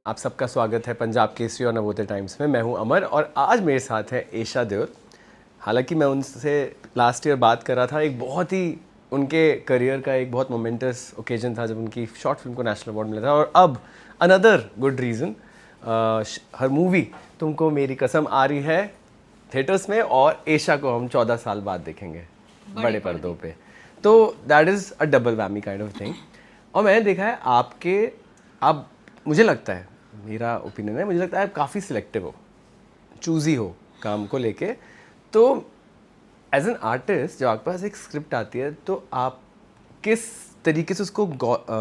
आप सबका स्वागत है पंजाब केसरी और नवोदय टाइम्स में। मैं हूं अमर और आज मेरे साथ है एशा देओल। हालांकि मैं उनसे लास्ट ईयर बात कर रहा था, एक बहुत ही उनके करियर का एक बहुत मोमेंटस ओकेजन था जब उनकी शॉर्ट फिल्म को नेशनल अवार्ड मिला था। और अब अनदर गुड रीज़न, हर मूवी तुमको मेरी कसम आ रही है थिएटर्स में और एशा को हम 14 साल बाद देखेंगे बड़े पर्दों पे। तो that is a double whammy kind of thing. और मैंने देखा है आप मुझे लगता है, मेरा ओपिनियन है, मुझे लगता है आप काफ़ी सिलेक्टिव हो, चूज़ी हो काम को लेके। तो एज एन आर्टिस्ट जब आपके पास एक स्क्रिप्ट आती है तो आप किस तरीके से उसको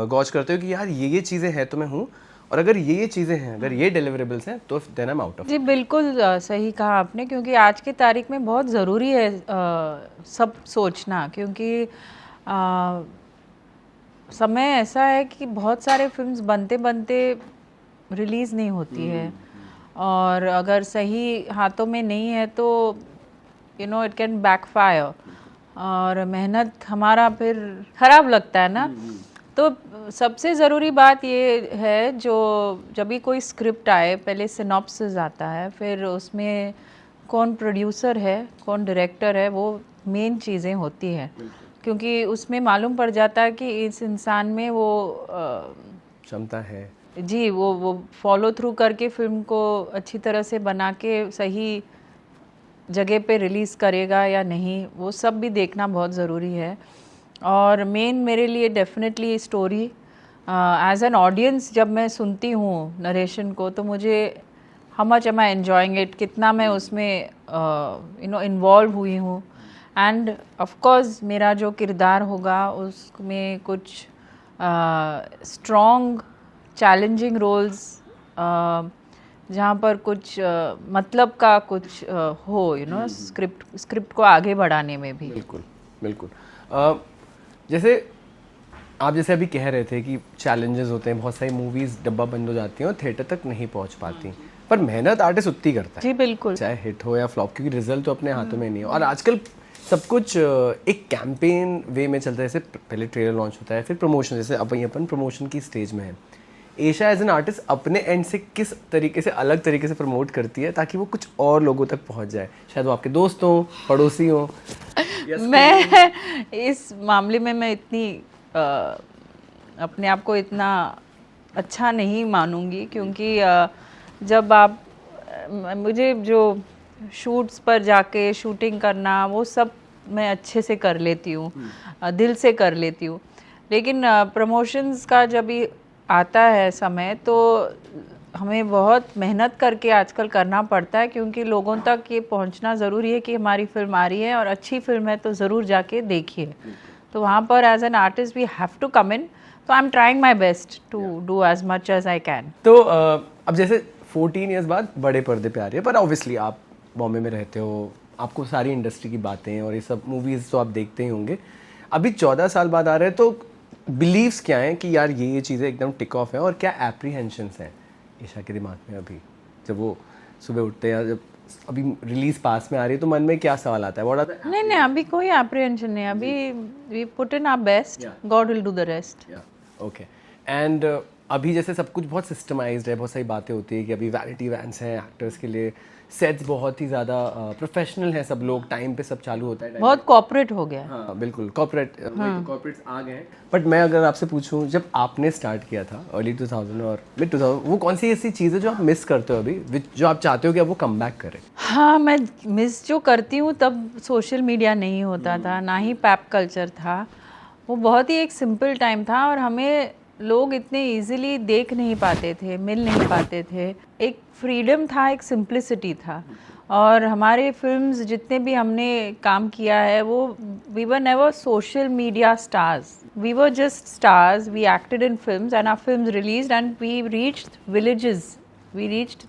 गॉज करते हो कि यार ये चीज़ें हैं तो मैं हूँ, और अगर ये चीज़ें हैं, अगर ये डिलीवरेबल्स हैं तो then I am out of. जी बिल्कुल सही कहा आपने, क्योंकि आज की तारीख में बहुत ज़रूरी है सब सोचना, क्योंकि समय ऐसा है कि बहुत सारे फिल्म्स बनते बनते रिलीज़ नहीं होती है, और अगर सही हाथों में नहीं है तो इट कैन बैकफायर और मेहनत हमारा फिर ख़राब लगता है ना। तो सबसे ज़रूरी बात ये है, जो जब भी कोई स्क्रिप्ट आए पहले सिनॉप्सिस आता है, फिर उसमें कौन प्रोड्यूसर है कौन डायरेक्टर है, वो मेन चीज़ें होती हैं, क्योंकि उसमें मालूम पड़ जाता है कि इस इंसान में वो क्षमता है जी, वो फॉलो थ्रू करके फिल्म को अच्छी तरह से बना के सही जगह पे रिलीज़ करेगा या नहीं, वो सब भी देखना बहुत ज़रूरी है। और मेन मेरे लिए definitely story, as an audience जब मैं सुनती हूँ नरेशन को तो मुझे how much am I enjoying it, कितना मैं उसमें इन्वॉल्व हुई हूँ। एंड ऑफ कोर्स मेरा जो किरदार होगा उसमें कुछ स्ट्रॉन्ग चैलेंजिंग रोल्स, जहाँ पर कुछ मतलब का कुछ हो स्क्रिप्ट को आगे बढ़ाने में भी। बिल्कुल बिल्कुल। जैसे आप जैसे अभी कह रहे थे कि चैलेंजेस होते हैं, बहुत सारी मूवीज़ डब्बा बंद हो जाती हैं और थिएटर तक नहीं पहुंच पाती, पर मेहनत आर्टिस्ट उतनी करता है। जी बिल्कुल, चाहे हिट हो या फ्लॉप, क्योंकि रिजल्ट तो अपने हाथों में नहीं है। और आजकल सब कुछ एक कैंपेन वे में चलता है, जैसे पहले ट्रेलर लॉन्च होता है, फिर प्रमोशन, जैसे अपन प्रमोशन की स्टेज में है। एशा एज एन आर्टिस्ट अपने एंड से किस तरीके से अलग तरीके से प्रमोट करती है ताकि वो कुछ और लोगों तक पहुंच जाए, शायद वो आपके दोस्त हों, पड़ोसी हों? मैं इस मामले में मैं इतनी अपने आप को इतना अच्छा नहीं मानूंगी, क्योंकि जब आप मुझे जो शूट्स पर जाके शूटिंग करना वो सब मैं अच्छे से कर लेती हूँ, दिल से कर लेती हूँ, लेकिन प्रमोशंस का जब भी आता है समय तो हमें बहुत मेहनत करके आजकल करना पड़ता है, क्योंकि लोगों तक ये पहुंचना ज़रूरी है कि हमारी फिल्म आ रही है और अच्छी फिल्म है तो ज़रूर जाके देखिए। तो वहाँ पर as an artist we have to come in, तो I am trying my best to do as much as I can. तो अब जैसे 14 ईयर्स बाद बड़े पर्दे पे आ रही है, पर ऑब्वियसली आप बॉम्बे में रहते हो, आपको सारी इंडस्ट्री की बातें और ये सब मूवीज़ तो आप देखते ही होंगे। अभी 14 साल बाद आ रहे हैं, तो बिलीव्स क्या हैं कि यार ये चीज़ें एकदम टिक ऑफ है, और क्या एप्रीहेंशंस हैं ईशा के दिमाग में अभी जब वो सुबह उठते हैं, जब अभी रिलीज पास में आ रही है तो मन में क्या सवाल आता है? वो आता है नहीं, अभी कोई एप्रीहेंशन नहीं, अभी we put in our best, God will do the rest. Okay. And अभी जैसे सब कुछ बहुत सिस्टमाइज्ड है, बहुत सारी बातें होती है कि अभी वैनिटी वैन्स हैं एक्टर्स के लिए, सेट्स बहुत ही ज़्यादा प्रोफेशनल है, सब लोग टाइम पे सब चालू होता है, बहुत कॉर्पोरेट हो गया। हाँ बिल्कुल, कॉर्पोरेट्स आ गए हैं। बट मैं अगर आपसे पूछूं, जब आपने स्टार्ट किया था अर्ली 2000 और मिड 2000, वो कौन सी ऐसी चीज़ है जो आप मिस करते हो अभी, जो आप चाहते हो कि अब वो कम बैक करे? हाँ, मैं मिस जो करती हूँ, तब सोशल मीडिया नहीं होता था, ना ही पैप कल्चर था, वो बहुत ही एक सिंपल टाइम था और हमें लोग इतने इजीली देख नहीं पाते थे, मिल नहीं पाते थे, एक फ्रीडम था, एक सिंप्लिसिटी था। और हमारे फिल्म्स जितने भी हमने काम किया है वो we were never social media stars, we were just stars, we acted in films and our films released and we reached villages, we reached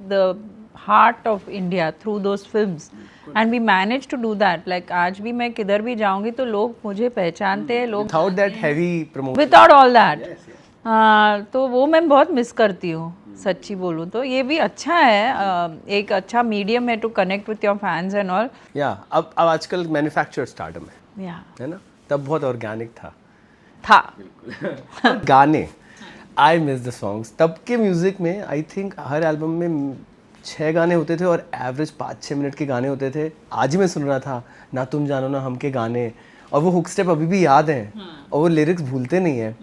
the heart of India through those films and we managed to do that. Like आज भी मैं किधर भी जाऊंगी तो लोग मुझे पहचानते हैं, लोग without that heavy promotion, without all that. तो वो मैं बहुत मिस करती हूँ, सच्ची बोलूँ तो। ये भी अच्छा है, एक अच्छा मीडियम है to connect with your fans and all. या अब आजकल मैन्युफैक्चर्ड स्टारडम है, या है ना? तब बहुत ऑर्गेनिक था। बिल्कुल। गाने, आई मिस द सॉन्ग्स। तब के म्यूज़िक में आई थिंक हर एल्बम में 6 गाने होते थे और एवरेज 5-6 मिनट के गाने होते थे। आज ही मैं सुन रहा था ना तुम जानो ना हम के गाने, और वो हुक स्टेप अभी भी याद हैं और वो लिरिक्स भूलते नहीं है।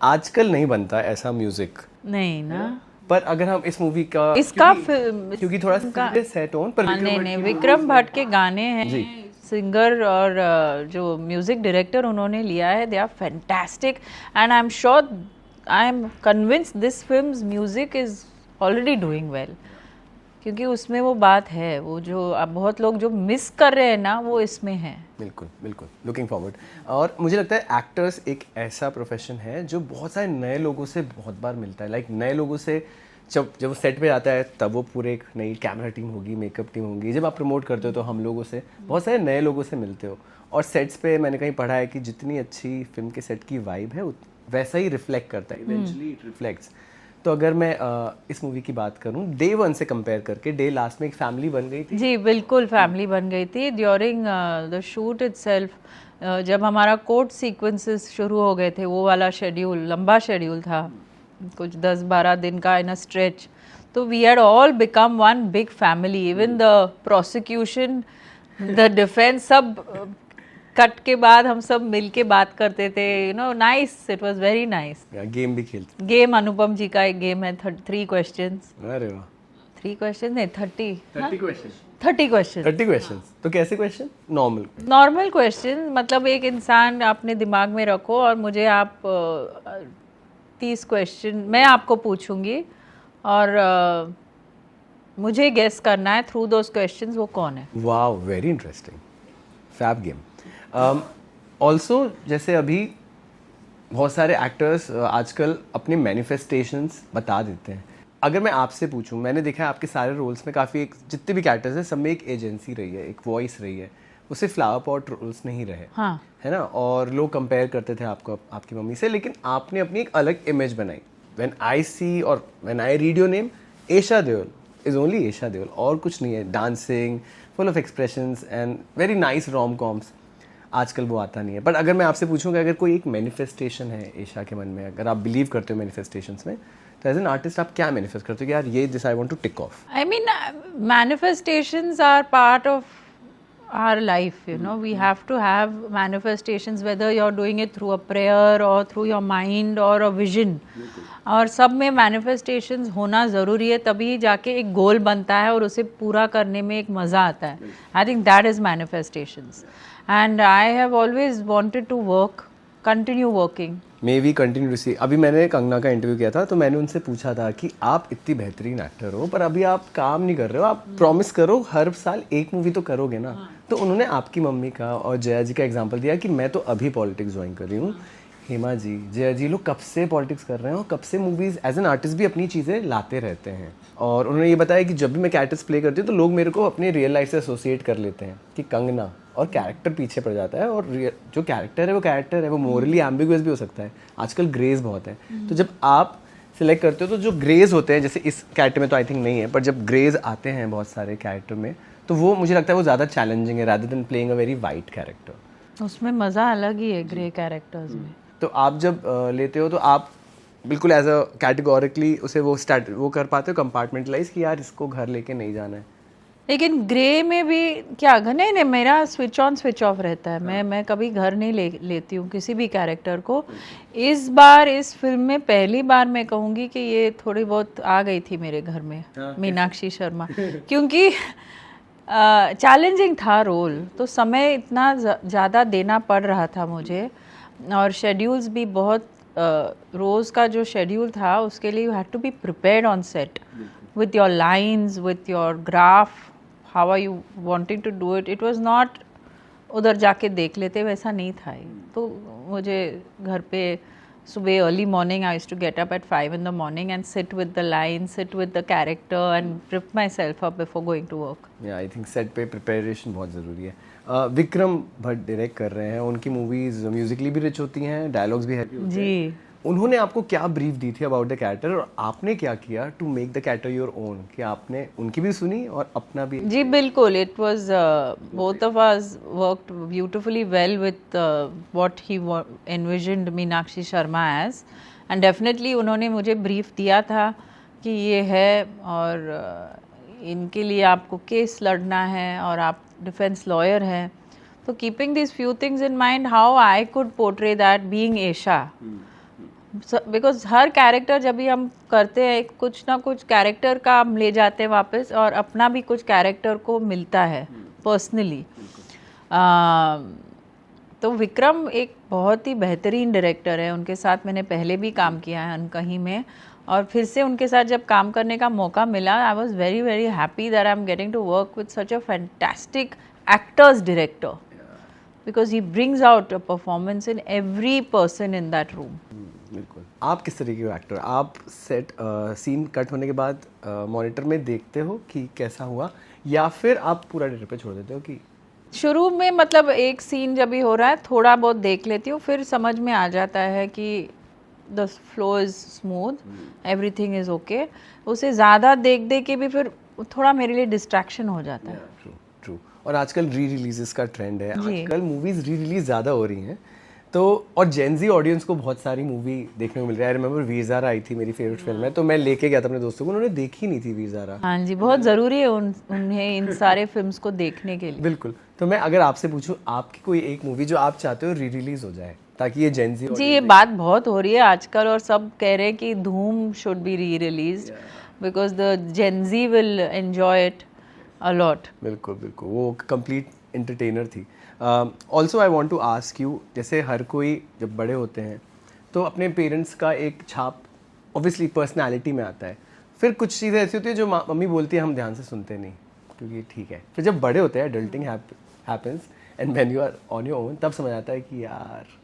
आजकल नहीं बनता ऐसा म्यूज़िक नहीं ना। पर अगर हम इस मूवी का इसका क्योंकि थोड़ा सीरियस है टोन, पर नहीं, विक्रम भट्ट के गाने हैं, सिंगर और जो म्यूजिक डायरेक्टर उन्होंने लिया है, they are fantastic and I am sure, I am convinced this film's music is already doing well, क्योंकि उसमें वो बात है, वो जो अब बहुत लोग जो मिस कर रहे हैं ना, वो इसमें है। बिल्कुल बिल्कुल, लुकिंग फॉरवर्ड। और मुझे लगता है एक्टर्स एक ऐसा प्रोफेशन है जो बहुत सारे नए लोगों से बहुत बार मिलता है। लाइक नए लोगों से जब वो सेट पे आता है तब वो पूरे एक नई कैमरा टीम होगी, मेकअप टीम होगी। जब आप प्रमोट करते हो तो हम लोगों से, बहुत सारे नए लोगों से मिलते हो। और सेट्स पे मैंने कहीं पढ़ा है कि जितनी अच्छी फिल्म के सेट की वाइब है वैसा ही रिफ्लेक्ट करता है, इवेंचुअली इट रिफ्लेक्ट्स। तो अगर मैं इस मूवी की बात करूं डे 1 से कंपेयर करके, डे लास्ट में एक फैमिली बन गई थी। जी बिल्कुल, फैमिली बन गई थी ड्यूरिंग द शूट इटसेल्फ। जब हमारा कोर्ट सीक्वेंसेस शुरू हो गए थे, वो वाला शेड्यूल, लंबा शेड्यूल था, कुछ 10-12 दिन का इन अ स्ट्रेच, तो we had all become one big family. Even the prosecution, the defence, सब कट के बाद हम सब मिल के बात करते थे। You know, nice, it was very nice. Game भी खेलते। गेम अनुपम जी का एक गेम है, 3 क्वेश्चंस। अरे वाह, 3 क्वेश्चन नहीं, 30 क्वेश्चन 30 क्वेश्चन। 30 क्वेश्चंस। तो कैसे क्वेश्चन? नॉर्मल क्वेश्चन, मतलब एक इंसान अपने दिमाग में रखो और मुझे आप 30 क्वेश्चन मैं आपको पूछूंगी और मुझे गेस करना है थ्रू दोस क्वेश्चंस वो कौन है। Wow, very interesting, fab game. Also जैसे अभी बहुत सारे एक्टर्स आजकल अपने मैनिफेस्टेशंस बता देते हैं। अगर मैं आपसे पूछूं, मैंने देखा है आपके सारे रोल्स में काफ़ी, एक जितने भी कैरेक्टर्स हैं सब में एक एजेंसी रही है, एक वॉइस रही है, उससे फ्लावर पॉट रोल्स नहीं रहे। हाँ, है ना। और लोग कंपेयर करते थे आपको आपकी मम्मी से, लेकिन आपने अपनी एक अलग इमेज बनाई। व्हेन आई सी और when I read your name, Esha Deol is only Esha Deol, और कुछ नहीं है। Dancing, full of expressions and very nice rom coms, आजकल वो आता नहीं है। बट अगर मैं आपसे पूछूं कि अगर कोई एक मैनिफेस्टेशन है एशा के मन में, अगर आप बिलीव करते हो मैनिफेस्टेशंस में, तो एज एन आर्टिस्ट आप क्या मैनिफेस्ट करते हो कि यार ये this I want to tick off? I mean, manifestations are part of our life, you know. We have to have manifestations, whether you're doing it through a prayer or through your mind or a vision. और सब में manifestations होना ज़रूरी है, तभी जाके एक गोल बनता है और उसे पूरा करने में एक मज़ा आता है। I think that is manifestations. And I have always wanted to work, continue working. May we continue to see. अभी मैंने कंगना का इंटरव्यू किया था, तो मैंने उनसे पूछा था कि आप इतनी बेहतरीन एक्टर हो पर अभी आप काम नहीं कर रहे हो, आप प्रॉमिस करो हर साल एक मूवी तो करोगे ना। तो उन्होंने आपकी मम्मी का और जया जी का एग्जांपल दिया कि मैं तो अभी पॉलिटिक्स ज्वाइन कर रही हूँ। हेमा जी, जया जी, लोग कब से पॉलिटिक्स कर रहे हैं और कब से मूवीज़ एज एन आर्टिस्ट भी अपनी चीज़ें लाते रहते हैं। और उन्होंने ये बताया कि जब भी मैं कैरेक्टर्स प्ले करती हूँ तो लोग मेरे को अपने रियल लाइफ से एसोसिएट कर लेते हैं कि कंगना, और कैरेक्टर पीछे पड़ जाता है। और जो कैरेक्टर है वो कैरेक्टर है, वो मोरली एम्बिगुअस भी हो सकता है। आजकल ग्रेज बहुत है, तो जब आप सिलेक्ट करते हो तो जो ग्रेज होते हैं, जैसे इस कैरेक्टर में तो आई थिंक नहीं है, पर जब ग्रेज आते हैं बहुत सारे कैरेक्टर में, तो वो मुझे लगता है वो ज़्यादा चैलेंजिंग है rather than playing a very white character. उसमें मज़ा अलग ही है ग्रे कैरेक्टर्स में। तो आप जब लेते हो तो आप बिल्कुल एज अ कैटेगोरिकली उसे वो कर पाते हो कंपार्टमेंटलाइज कि यार इसको घर लेके नहीं जाना है। लेकिन ग्रे में भी क्या, नहीं, मेरा स्विच ऑन स्विच ऑफ रहता है। मैं कभी घर नहीं लेती हूँ किसी भी कैरेक्टर को। इस बार इस फिल्म में पहली बार मैं कहूँगी कि ये थोड़ी बहुत आ गई थी मेरे घर में, मीनाक्षी शर्मा, क्योंकि चैलेंजिंग था रोल, तो समय इतना ज़्यादा देना पड़ रहा था मुझे, और शेड्यूल्स भी बहुत, रोज़ का जो शेड्यूल था उसके लिए you had to be prepared on set with your lines, with your graph, how are you wanting to do it. It was not उधर जाके देख लेते, वैसा नहीं था ये। तो मुझे घर पे सुबह early morning I used to get up at 5 in the morning and sit with the lines, sit with the character and prep myself up before going to work. I think set पे preparation बहुत ज़रूरी है। Vikram Bhatt direct कर रहे हैं, उनकी movies Musically भी rich होती हैं, डायलॉग्स भी हैवी होते हैं। जी, उन्होंने आपको क्या ब्रीफ दी थी अबाउट द कैरेक्टर और आपने क्या किया to make the character your own, कि आपने उनकी भी सुनी और अपना भी? जी बिल्कुल, it was both of us worked beautifully well with what he envisioned Meenakshi Sharma as, and definitely उन्होंने मुझे ब्रीफ दिया था कि ये है और इनके लिए आपको केस लड़ना है और आप डिफेंस लॉयर हैं, तो keeping this few things in mind how I could portray that being Esha, because her character जब भी हम करते हैं कुछ ना कुछ कैरेक्टर का हम ले जाते हैं वापस और अपना भी कुछ कैरेक्टर को मिलता है पर्सनली। तो विक्रम एक बहुत ही बेहतरीन डायरेक्टर है, उनके साथ मैंने पहले भी काम किया है अनकहीं में, और फिर से उनके साथ जब काम करने का मौका मिला I was very very happy that I am getting to work with such a fantastic actors director, because he brings out a performance in every person in that room. बिल्कुल। आप किस तरीके के एक्टर? आप सेट सीन कट होने के बाद monitor में देखते हो कि कैसा हुआ, या फिर आप पूरा डायरेक्टर पे छोड़ देते हो? कि शुरू में मतलब एक सीन जब भी हो रहा है थोड़ा बहुत देख लेती हूँ, फिर समझ में आ जाता है कि the flow is smooth, everything is okay. उसे ज़्यादा देख दे के भी फिर थोड़ा मेरे लिए डिस्ट्रैक्शन हो जाता है। True true. और आजकल री रिलीजेस का ट्रेंड है, आजकल मूवीज री रिलीज ज़्यादा हो रही हैं, तो और जेनजी ऑडियंस को बहुत सारी मूवी देखने को मिल रही है। आई रिमेंबर वीर ज़ारा आई थी, मेरी फेवरेट फिल्म है, तो मैं लेके गया था अपने दोस्तों को, उन्होंने देखी नहीं थी वीर ज़ारा। हाँ जी, बहुत ज़रूरी है उन्हें इन सारे फिल्म्स को देखने के लिए। बिल्कुल। तो मैं अगर आपसे पूछूं आपकी कोई एक मूवी जो आप चाहते हो री रिलीज हो जाए ताकि ये जेनजी जी, ये बात बहुत हो रही है आजकल और सब कह रहे हैं कि Dhoom should be re release because the Gen Z will enjoy it a lot. बिल्कुल बिल्कुल, वो कंप्लीट एंटरटेनर थी। Also I want to ask you, जैसे हर कोई जब बड़े होते हैं तो अपने पेरेंट्स का एक छाप ऑब्वियसली पर्सनैलिटी में आता है, फिर कुछ चीज़ें ऐसी होती है जो मम्मी बोलती है हम ध्यान से सुनते नहीं क्योंकि ठीक है, फिर जब बड़े होते हैं adulting happens and when you are on your own, तब समझ आता है कि यार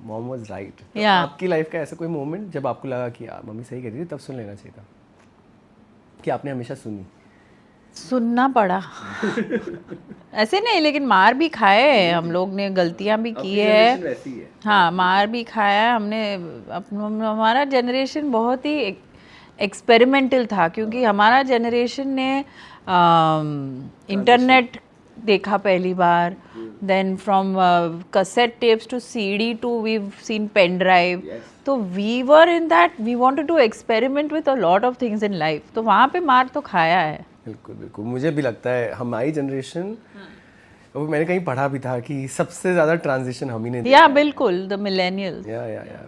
मॉम वाज राइट। आपकी लाइफ का ऐसा कोई मोमेंट जब आपको लगा कि यार मम्मी सही कह रही थी, तब सुन लेना चाहिए था, कि आपने हमेशा सुनना पड़ा? ऐसे नहीं, लेकिन मार भी खाए हैं हम लोग ने, गलतियां भी की है। हाँ, मार भी खाया है हमने। हमारा जनरेशन बहुत ही एक्सपेरिमेंटल था क्योंकि हमारा जनरेशन ने इंटरनेट देखा पहली बार, then from cassette tapes to CD to we seen pen drive, तो we were in that we wanted to experiment with a lot of things in life, तो वहाँ पे मार तो खाया है। बिल्कुल बिल्कुल, मुझे भी लगता है हमारी जनरेशन, वो मैंने कहीं पढ़ा भी था कि सबसे ज़्यादा ट्रांजिशन हम ही ने या बिल्कुल द मिलेनियल्स। या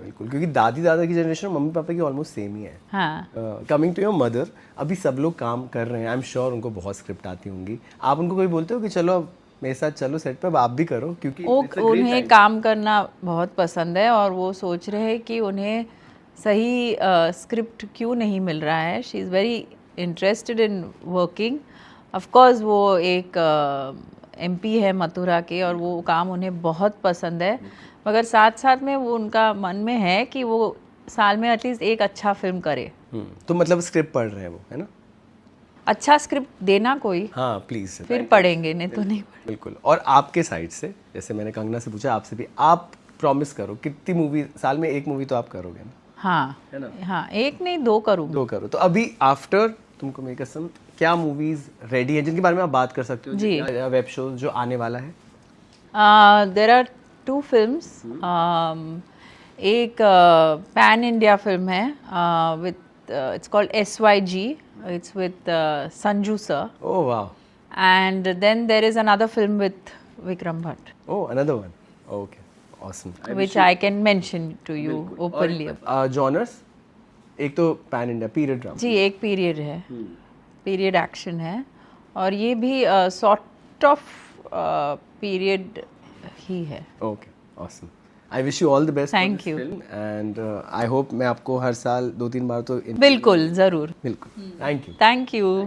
बिल्कुल, क्योंकि दादी दादा की जनरेशन मम्मी पापा की ऑलमोस्ट सेम ही है। हाँ। कमिंग टू योर मदर, अभी सब लोग काम कर रहे हैं, आई एम श्योर उनको बहुत स्क्रिप्ट आती होंगी, आप उनको कोई बोलते हो कि चलो मेरे साथ चलो सेट पर, आप भी करो? क्योंकि उन्हें काम करना बहुत पसंद है और वो सोच रहे हैं कि उन्हें सही स्क्रिप्ट क्यों नहीं मिल रहा है। She is very interested in working. Of course वो एक एमपी है मथुरा के और वो काम उन्हें बहुत पसंद है, मगर साथ साथ में वो उनका मन में है कि वो साल में एटलीस्ट एक अच्छा फिल्म करे। तो मतलब स्क्रिप्ट पढ़ रहे हैं वो, है ना? अच्छा स्क्रिप्ट देना कोई, हाँ प्लीज, फिर पढ़ेंगे, नहीं तो नहीं पढ़ेंगे। बिल्कुल। और आपके साइड से, जैसे मैंने कंगना से पूछा, आपसे भी आप प्रॉमिस करो कितनी मूवी, साल में एक मूवी तो आप करोगे ना? हाँ है ना? हाँ, एक नहीं दो करूँगी। 2 करो। तो अभी आफ्टर तुमको मेरी कसम, क्या मूवीज रेडी है जिनके बारे में आप बात कर सकते हो जी, वेब शोज जो आने वाला है? There are 2 films. एक पैन इंडिया फिल्म है with it's called SYG. It's with Sanju sir. Oh wow. And then there is another film with Vikram Bhatt. Oh, another one. Okay, awesome. Which I can mention to you openly. Genres? एक तो pan India period drama. जी, एक period है, period action है, और ये भी sort of period ही है। Okay, awesome. I wish you all the best. Thank for this you. film and I hope मैं आपको हर साल 2-3 बार तो बिल्कुल, ज़रूर। बिल्कुल। Thank you. Thank you.